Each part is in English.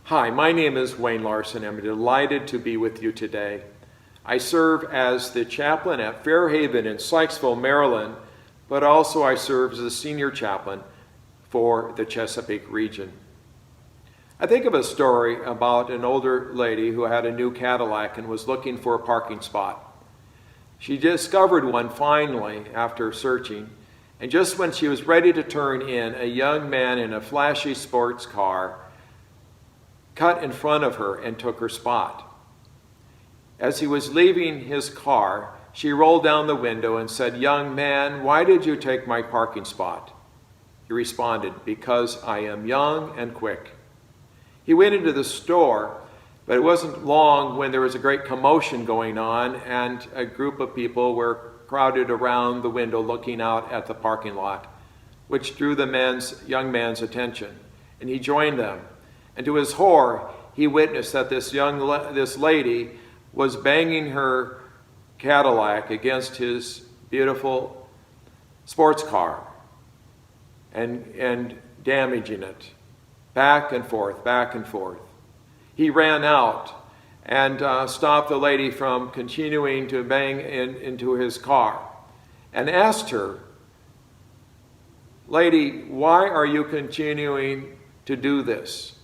Hi, my name is Wayne Larson. I'm delighted to be with you today. I serve as the chaplain at Fairhaven in Sykesville, Maryland, but also I serve as a senior chaplain for the Chesapeake region. I think of a story about an older lady who had a new Cadillac and was looking for a parking spot. She discovered one finally after searching, and just when she was ready to turn in, a young man in a flashy sports car cut in front of her and took her spot. As he was leaving his car, she rolled down the window and said, "Young man, why did you take my parking spot?" He responded, "Because I am young and quick." He went into the store, but it wasn't long when there was a great commotion going on and a group of people were crowded around the window looking out at the parking lot, which drew the young man's attention, and he joined them. And to his horror, he witnessed that this lady was banging her Cadillac against his beautiful sports car and damaging it, back and forth, back and forth. He ran out and stopped the lady from continuing to bang into his car and asked her, "Lady, why are you continuing to do this?"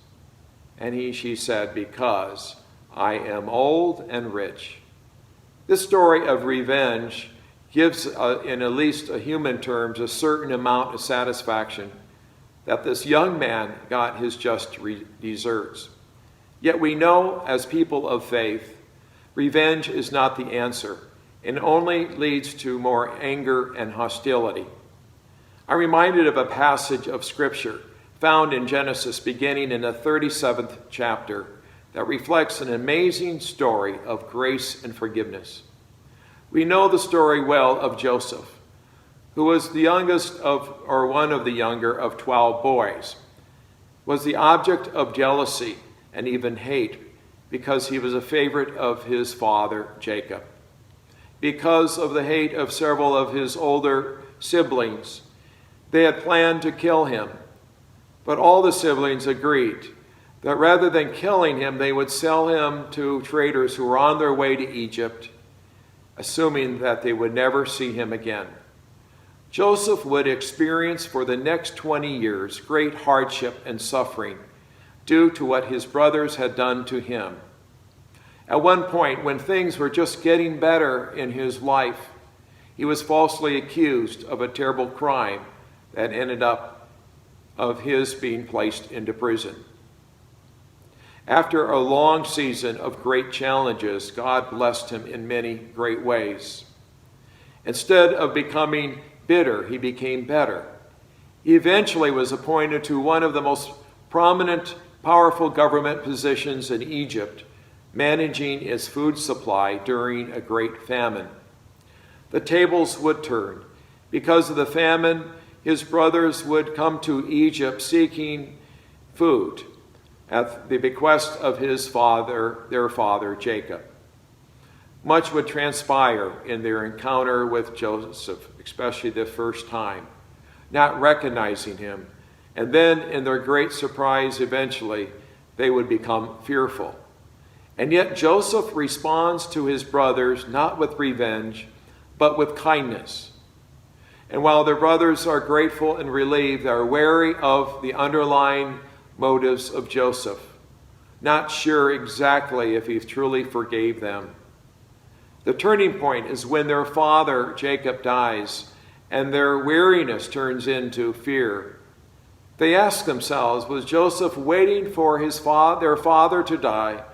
And she said, "Because I am old and rich." This story of revenge gives, in at least human terms, a certain amount of satisfaction that this young man got his just deserts. Yet we know, as people of faith, revenge is not the answer and only leads to more anger and hostility. I'm reminded of a passage of Scripture found in Genesis, beginning in the 37th chapter, that reflects an amazing story of grace and forgiveness. We know the story well of Joseph, who was the youngest of, or one of the younger of 12 boys, was the object of jealousy and even hate because he was a favorite of his father, Jacob. Because of the hate of several of his older siblings, they had planned to kill him. But all the siblings agreed that rather than killing him, they would sell him to traders who were on their way to Egypt, assuming that they would never see him again. Joseph would experience for the next 20 years great hardship and suffering due to what his brothers had done to him. At one point, when things were just getting better in his life, he was falsely accused of a terrible crime that ended up of his being placed into prison. After a long season of great challenges, God blessed him in many great ways. Instead of becoming bitter, he became better. He eventually was appointed to one of the most prominent, powerful government positions in Egypt, managing its food supply during a great famine. The tables would turn. Because of the famine, his brothers would come to Egypt seeking food at the bequest of their father, Jacob. Much would transpire in their encounter with Joseph, especially the first time, not recognizing him. And then, in their great surprise, eventually, they would become fearful. And yet Joseph responds to his brothers not with revenge, but with kindness. And while their brothers are grateful and relieved, they are wary of the underlying motives of Joseph, not sure exactly if he truly forgave them. The turning point is when their father, Jacob, dies, and their weariness turns into fear. They ask themselves, was Joseph waiting for their father to die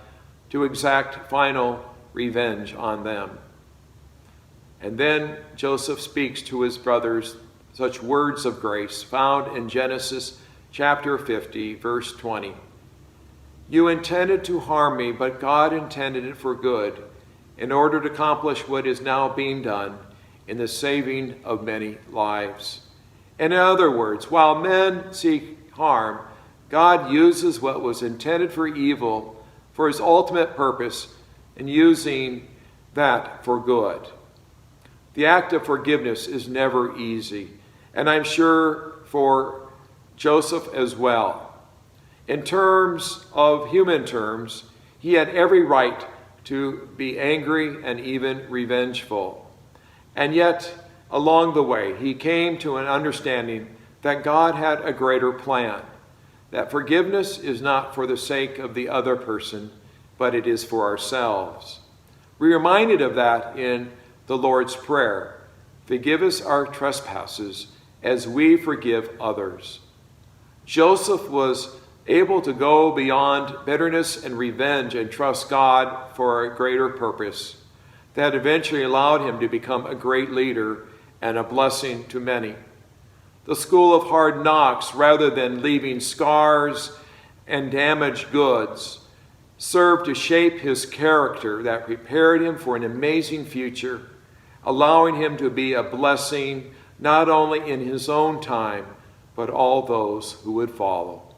to exact final revenge on them? And then Joseph speaks to his brothers such words of grace found in Genesis chapter 50, verse 20. "You intended to harm me, but God intended it for good, in order to accomplish what is now being done in the saving of many lives." In other words, while men seek harm, God uses what was intended for evil for his ultimate purpose and using that for good. The act of forgiveness is never easy, and I'm sure for Joseph as well. In terms of human terms, he had every right to be angry and even revengeful. And yet, along the way, he came to an understanding that God had a greater plan, that forgiveness is not for the sake of the other person, but it is for ourselves. We're reminded of that in the Lord's Prayer. Forgive us our trespasses as we forgive others. Joseph was able to go beyond bitterness and revenge and trust God for a greater purpose that eventually allowed him to become a great leader and a blessing to many. The school of hard knocks, rather than leaving scars and damaged goods, served to shape his character that prepared him for an amazing future, allowing him to be a blessing not only in his own time, but all those who would follow.